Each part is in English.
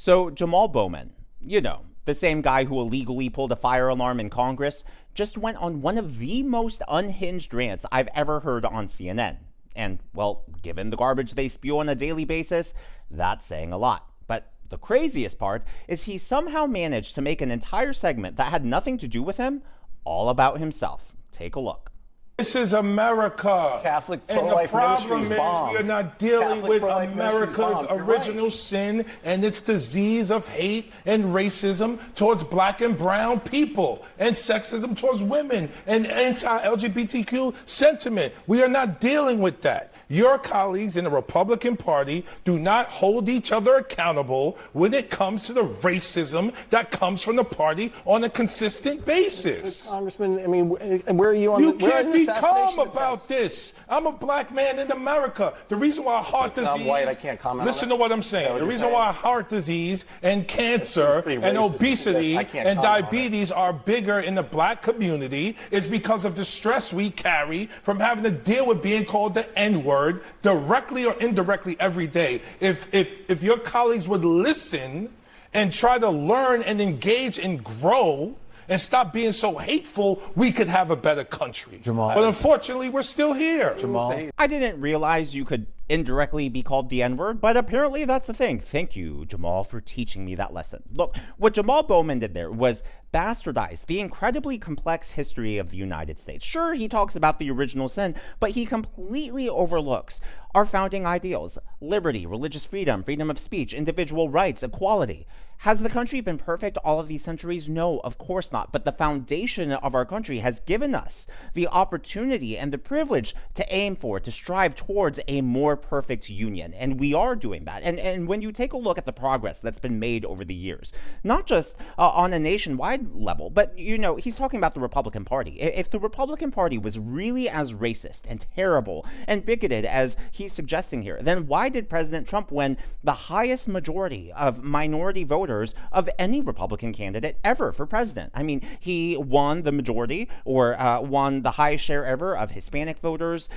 So Jamaal Bowman, the same guy who illegally pulled a fire alarm in Congress, just went on one of the most unhinged rants I've ever heard on CNN. And, well, given the garbage they spew on a daily basis, that's saying a lot. But the craziest part is he somehow managed to make an entire segment that had nothing to do with him all about himself. Take a look. This is America. Catholic and pro-life the problem ministries is bombed. we are not dealing Catholic with pro-life America's ministries bombed. original sin and its disease of hate and racism towards black and brown people and sexism towards women and anti-LGBTQ sentiment. We are not dealing with that. Your colleagues in the Republican Party do not hold each other accountable when it comes to the racism that comes from the party on a consistent basis. Congressman, I mean, where are you on You the... can't be calm about this. I'm a black man in America. The reason why heart disease... I'm white, I can't comment Listen on to what I'm saying. The reason why heart disease and cancer and obesity and diabetes are bigger in the black community is because of the stress we carry from having to deal with being called the N-word directly or indirectly every day. If your colleagues would listen and try to learn and engage and grow and stop being so hateful, we could have a better country. Jamal. But unfortunately, we're still here. Jamal. I didn't realize you could indirectly be called the N-word, but apparently that's the thing. Thank you, Jamal, for teaching me that lesson. Look, what Jamaal Bowman did there was bastardize the incredibly complex history of the United States. Sure, he talks about the original sin, but he completely overlooks our founding ideals: liberty, religious freedom, freedom of speech, individual rights, equality. Has the country been perfect all of these centuries? No, of course not. But the foundation of our country has given us the opportunity and the privilege to aim for, to strive towards a more perfect union. And we are doing that. And when you take a look at the progress that's been made over the years, not just on a nationwide level, but, he's talking about the Republican Party. If the Republican Party was really as racist and terrible and bigoted as he's suggesting here, then why did President Trump win the highest majority of minority voters of any Republican candidate ever for president? I mean, he won the majority or won the highest share ever of Hispanic voters,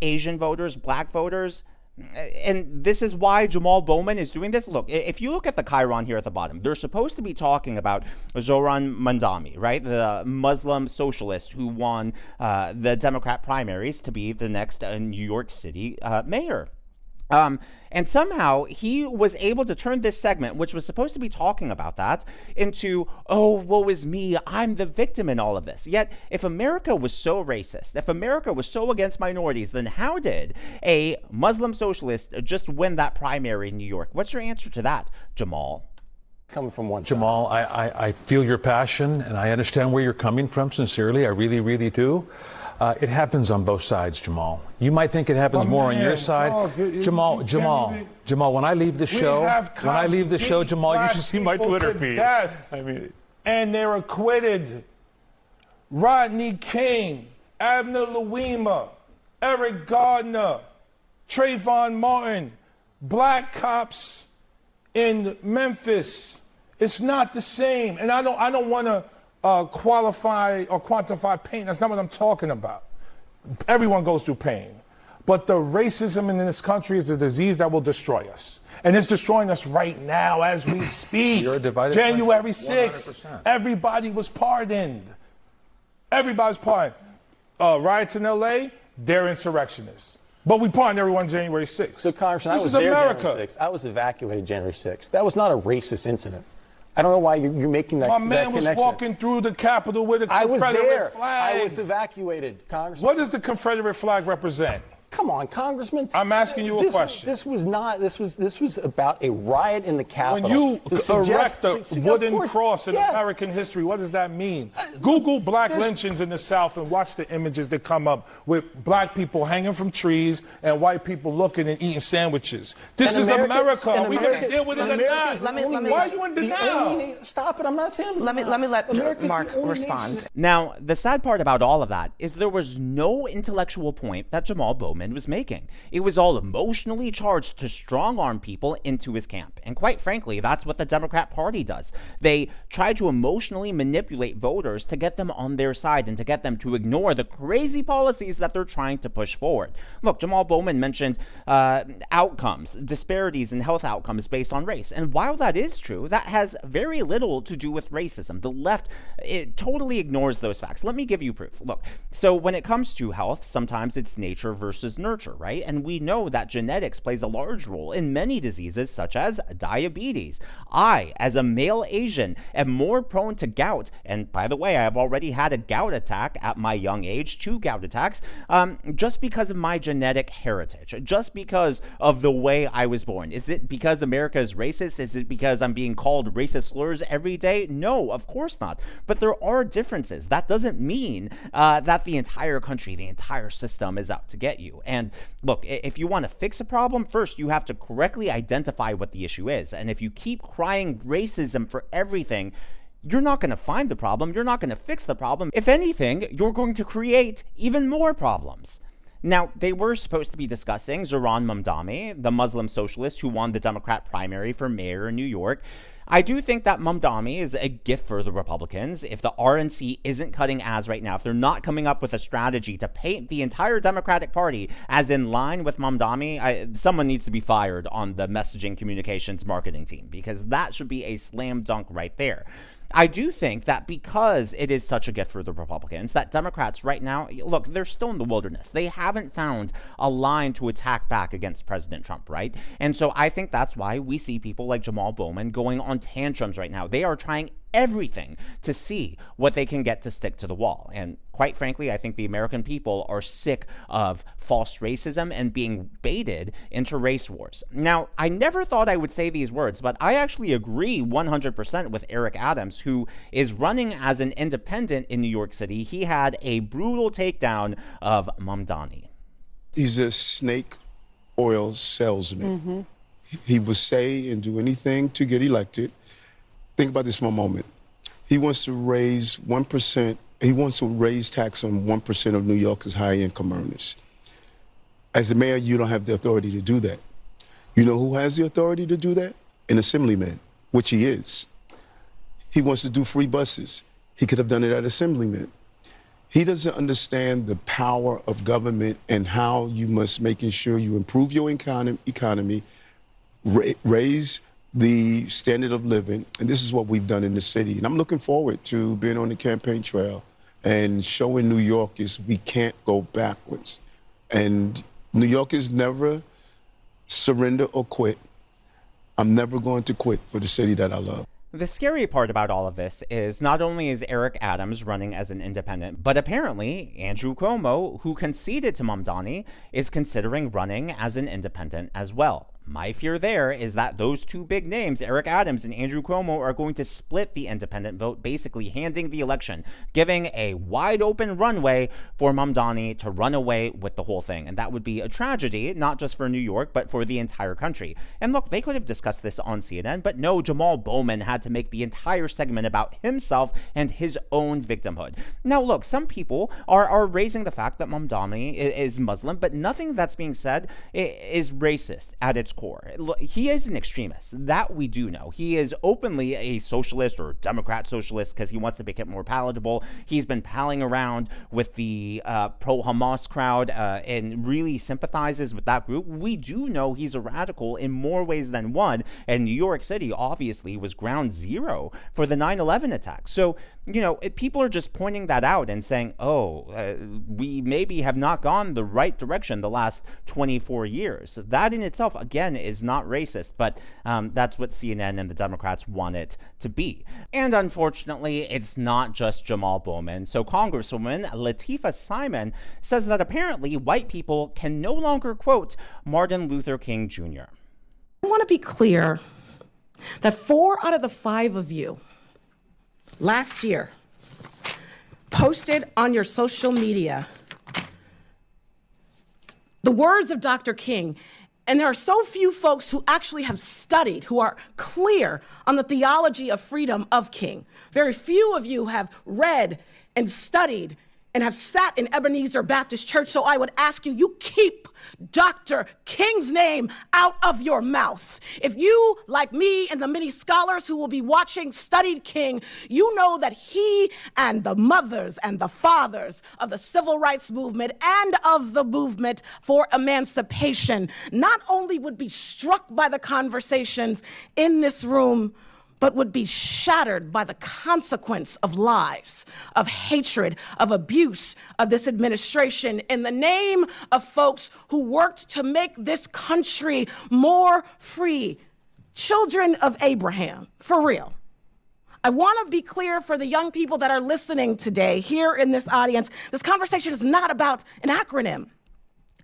Asian voters, black voters. And this is why Jamaal Bowman is doing this. Look, if you look at the chyron here at the bottom, they're supposed to be talking about Zoran Mamdani, right? The Muslim socialist who won the Democrat primaries to be the next New York City mayor. And somehow he was able to turn this segment, which was supposed to be talking about that, into, oh, woe is me, I'm the victim in all of this. Yet, if America was so racist, if America was so against minorities, then how did a Muslim socialist just win that primary in New York? What's your answer to that, Jamal? Coming from one Jamal, I feel your passion, and I understand where you're coming from, sincerely. I really, really do. It happens on both sides, Jamal. You might think it happens more on your side. Jamal, when I leave the show, Jamal, you should see my Twitter feed. And they're acquitted. Rodney King, Abner Louima, Eric Gardner, Trayvon Martin, black cops in Memphis. It's not the same. And I don't want to qualify or quantify pain. That's not what I'm talking about. Everyone goes through pain. But the racism in this country is a disease that will destroy us. And it's destroying us right now as we speak. January 6th, everybody was pardoned. Everybody's pardoned. Riots in L.A., they're insurrectionists. But we pardoned everyone January 6th. So, Congressman, this is America. January 6th. I was evacuated January 6th. That was not a racist incident. I don't know why you're making that connection. My man was walking through the Capitol with a Confederate flag. I was evacuated, Congressman. What does the Confederate flag represent? Come on, Congressman. I'm asking you a question. This was about a riot in the Capitol. When you erect a wooden cross in American history, what does that mean? Google black lynchings in the South and watch the images that come up with black people hanging from trees and white people looking and eating sandwiches. This is America. Are we going to deal with it or not? Why are you in denial? Stop it. I'm not saying Let me let Mark respond. Now, the sad part about all of that is there was no intellectual point that Jamaal Bowman Bowman was making. It was all emotionally charged to strong-arm people into his camp. And quite frankly, that's what the Democrat Party does. They try to emotionally manipulate voters to get them on their side and to get them to ignore the crazy policies that they're trying to push forward. Look, Jamaal Bowman mentioned outcomes, disparities in health outcomes based on race. And while that is true, that has very little to do with racism. The left, it totally ignores those facts. Let me give you proof. Look, so when it comes to health, sometimes it's nature versus nurture, right? And we know that genetics plays a large role in many diseases such as diabetes. I, as a male Asian, am more prone to gout. And by the way, I have already had a gout attack at my young age, 2 gout attacks, just because of my genetic heritage, just because of the way I was born. Is it because America is racist? Is it because I'm being called racist slurs every day? No, of course not. But there are differences. That doesn't mean that the entire country, the entire system is out to get you. And look, if you want to fix a problem, first you have to correctly identify what the issue is. And if you keep crying racism for everything, you're not going to find the problem. You're not going to fix the problem. If anything, you're going to create even more problems. Now, they were supposed to be discussing Zoran Mamdani, the Muslim socialist who won the Democrat primary for mayor in New York. I do think that Mamdani is a gift for the Republicans. If the RNC isn't cutting ads right now, if they're not coming up with a strategy to paint the entire Democratic Party as in line with Mamdani, someone needs to be fired on the messaging communications marketing team, because that should be a slam dunk right there. I do think that because it is such a gift for the Republicans, that Democrats right now, look, they're still in the wilderness. They haven't found a line to attack back against President Trump, right? And so I think that's why we see people like Jamaal Bowman going on tantrums right now. They are trying everything to see what they can get to stick to the wall. And quite frankly, I think the American people are sick of false racism and being baited into race wars. Now, I never thought I would say these words, but I actually agree 100% with Eric Adams, who is running as an independent in New York City. He had a brutal takedown of Mamdani. He's a snake oil salesman. Mm-hmm. He will say and do anything to get elected. Think about this for a moment. He wants to raise 1%. He wants to raise tax on 1% of New York's high-income earners. As the mayor, you don't have the authority to do that. You know who has the authority to do that? An assemblyman, which he is. He wants to do free buses. He could have done it at assemblyman. He doesn't understand the power of government and how you must making sure you improve your economy, raise the standard of living, and this is what we've done in the city. And I'm looking forward to being on the campaign trail and showing New Yorkers we can't go backwards. And New Yorkers never surrender or quit. I'm never going to quit for the city that I love. The scary part about all of this is not only is Eric Adams running as an independent, but apparently Andrew Cuomo, who conceded to Mamdani, is considering running as an independent as well. My fear there is that those two big names, Eric Adams and Andrew Cuomo, are going to split the independent vote, basically handing the election, giving a wide open runway for Mamdani to run away with the whole thing. And that would be a tragedy, not just for New York, but for the entire country. And look, they could have discussed this on CNN, but no, Jamaal Bowman had to make the entire segment about himself and his own victimhood. Now, look, some people are raising the fact that Mamdani is Muslim, but nothing that's being said is racist at its core. He is an extremist. That we do know. He is openly a socialist or Democrat socialist because he wants to make it more palatable. He's been palling around with the pro-Hamas crowd and really sympathizes with that group. We do know he's a radical in more ways than one. And New York City obviously was ground zero for the 9/11 attack. So, you know, people are just pointing that out and saying, we maybe have not gone the right direction the last 24 years. That in itself, again, is not racist, but that's what CNN and the Democrats want it to be. And unfortunately, it's not just Jamaal Bowman. So Congresswoman Latifah Simon says that apparently white people can no longer quote Martin Luther King Jr. I want to be clear that 4 out of the 5 of you last year posted on your social media the words of Dr. King. And there are so few folks who actually have studied, who are clear on the theology of freedom of King. Very few of you have read and studied and have sat in Ebenezer Baptist Church, so I would ask you, you keep Dr. King's name out of your mouth. If you, like me and the many scholars who will be watching, studied King, you know that he and the mothers and the fathers of the civil rights movement and of the movement for emancipation not only would be struck by the conversations in this room, but would be shattered by the consequence of lies, of hatred, of abuse of this administration in the name of folks who worked to make this country more free. Children of Abraham, for real. I want to be clear for the young people that are listening today here in this audience, this conversation is not about an acronym.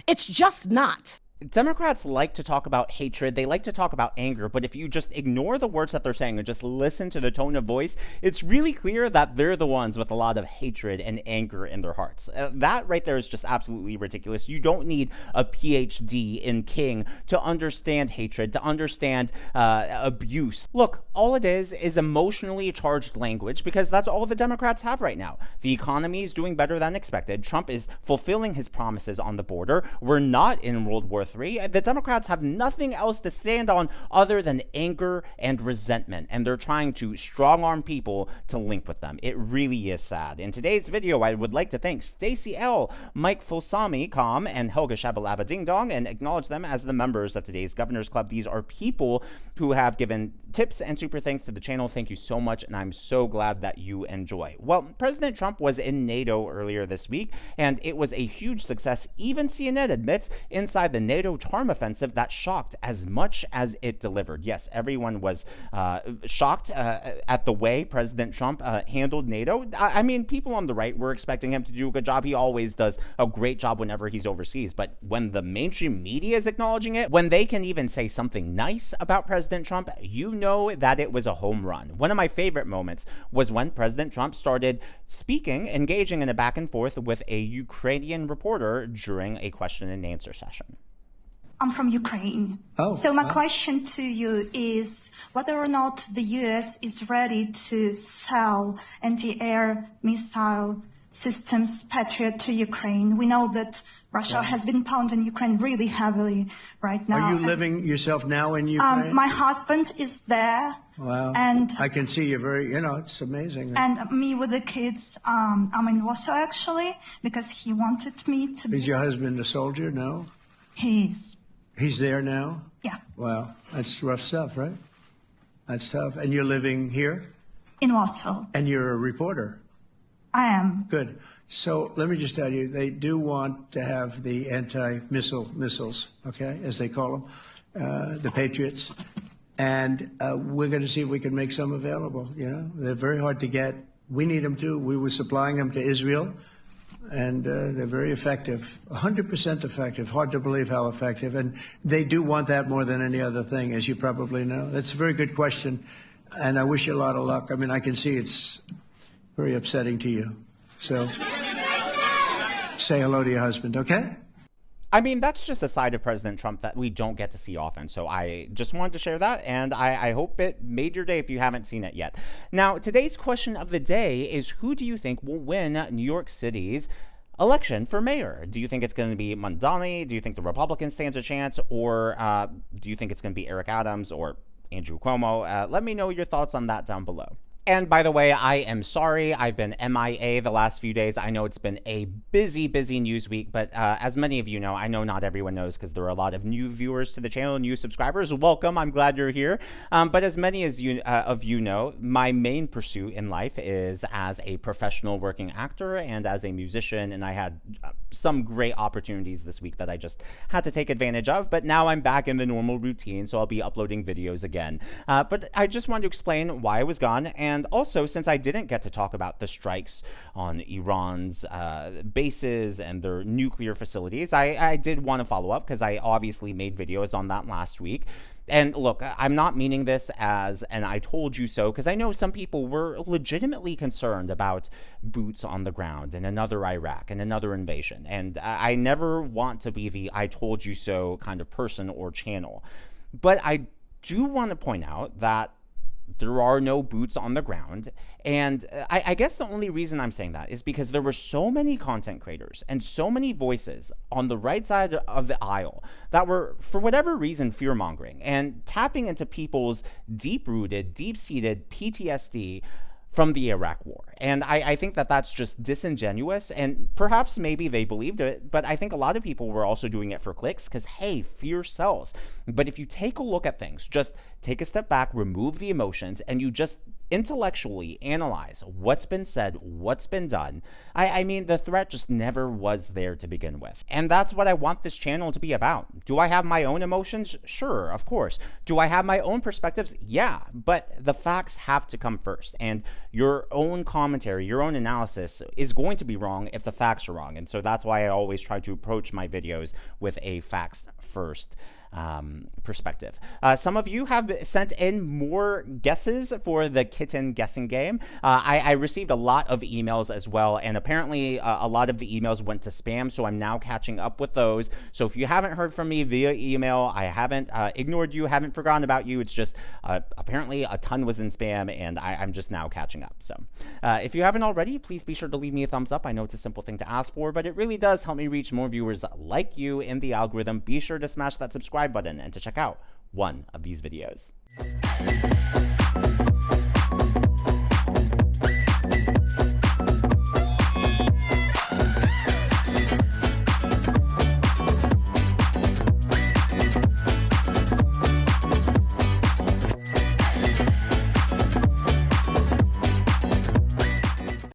It's just not. Democrats like to talk about hatred, they like to talk about anger, but if you just ignore the words that they're saying and just listen to the tone of voice, it's really clear that they're the ones with a lot of hatred and anger in their hearts. That right there is just absolutely ridiculous. You don't need a PhD in King to understand hatred, to understand abuse. Look, all it is emotionally charged language, because that's all the Democrats have right now. The economy is doing better than expected. Trump is fulfilling his promises on the border. We're not in World War III. The Democrats have nothing else to stand on other than anger and resentment, and they're trying to strong-arm people to link with them. It really is sad. In today's video, I would like to thank Stacey L., Mike Fulsami, Com, and Helga Shabalaba Ding Dong, and acknowledge them as the members of today's Governor's Club. These are people who have given tips and super thanks to the channel. Thank you so much, and I'm so glad that you enjoy. Well, President Trump was in NATO earlier this week, and it was a huge success. Even CNN admits inside the NATO charm offensive that shocked as much as it delivered. Yes, everyone was shocked at the way President Trump handled NATO. I mean, people on the right were expecting him to do a good job. He always does a great job whenever he's overseas. But when the mainstream media is acknowledging it, when they can even say something nice about President Trump, you know that it was a home run. One of my favorite moments was when President Trump started speaking, engaging in a back and forth with a Ukrainian reporter during a question and answer session. I'm from Ukraine. So my question to you is whether or not the U.S. is ready to sell anti-air missile systems Patriot to Ukraine. We know that Russia has been pounding Ukraine really heavily right now. Are you living yourself now in Ukraine? My husband is there. Wow. And I can see you're very, it's amazing. And me with the kids, I'm in Warsaw actually, because he wanted me to be. Is your husband a soldier? No? He's there now? Yeah. Wow. That's rough stuff, right? That's tough. And you're living here? In Warsaw. And you're a reporter? I am. Good. So let me just tell you, they do want to have the missiles, okay, as they call them, the Patriots. And we're going to see if we can make some available, They're very hard to get. We need them too. We were supplying them to Israel. And they're very effective, 100% effective. Hard to believe how effective. And they do want that more than any other thing, as you probably know. That's a very good question, and I wish you a lot of luck. I mean, I can see it's very upsetting to you. So say hello to your husband, okay? I mean, that's just a side of President Trump that we don't get to see often. So I just wanted to share that, and I hope it made your day if you haven't seen it yet. Now, today's question of the day is, who do you think will win New York City's election for mayor? Do you think it's going to be Mamdani? Do you think the Republican stands a chance? Or do you think it's going to be Eric Adams or Andrew Cuomo? Let me know your thoughts on that down below. And by the way, I am sorry I've been MIA the last few days. I know it's been a busy news week, but as many of you know, I know not everyone knows because there are a lot of new viewers to the channel, new subscribers. Welcome, I'm glad you're here. But as many as you know, my main pursuit in life is as a professional working actor and as a musician, and I had some great opportunities this week that I just had to take advantage of, but now I'm back in the normal routine, so I'll be uploading videos again. But I just wanted to explain why I was gone, and also, since I didn't get to talk about the strikes on Iran's bases and their nuclear facilities, I did want to follow up because I obviously made videos on that last week. And look, I'm not meaning this as an I told you so, because I know some people were legitimately concerned about boots on the ground and another Iraq and another invasion. And I never want to be the I told you so kind of person or channel. But I do want to point out that There are no boots on the ground. And I guess the only reason I'm saying that is because there were so many content creators and so many voices on the right side of the aisle that were, for whatever reason, fear-mongering and tapping into people's deep-rooted, deep-seated PTSD from the Iraq War. And I think that that's just disingenuous, and perhaps maybe they believed it, but I think a lot of people were also doing it for clicks because, hey, fear sells. But if you take a look at things, just take a step back, remove the emotions, and you just intellectually analyze what's been said, what's been done, I mean, the threat just never was there to begin with. And that's what I want this channel to be about. Do I have my own emotions? Sure, of course. Do I have my own perspectives? Yeah, but the facts have to come first. And your own commentary, your own analysis is going to be wrong if the facts are wrong. And so that's why I always try to approach my videos with a facts first perspective. Some of you have sent in more guesses for the kitten guessing game. I received a lot of emails as well, and apparently a lot of the emails went to spam, so I'm now catching up with those. So if you haven't heard from me via email, I haven't ignored you, haven't forgotten about you. It's just apparently a ton was in spam, and I'm just now catching up. So if you haven't already, please be sure to leave me a thumbs up. I know it's a simple thing to ask for, but it really does help me reach more viewers like you in the algorithm. Be sure to smash that subscribe button and to check out one of these videos.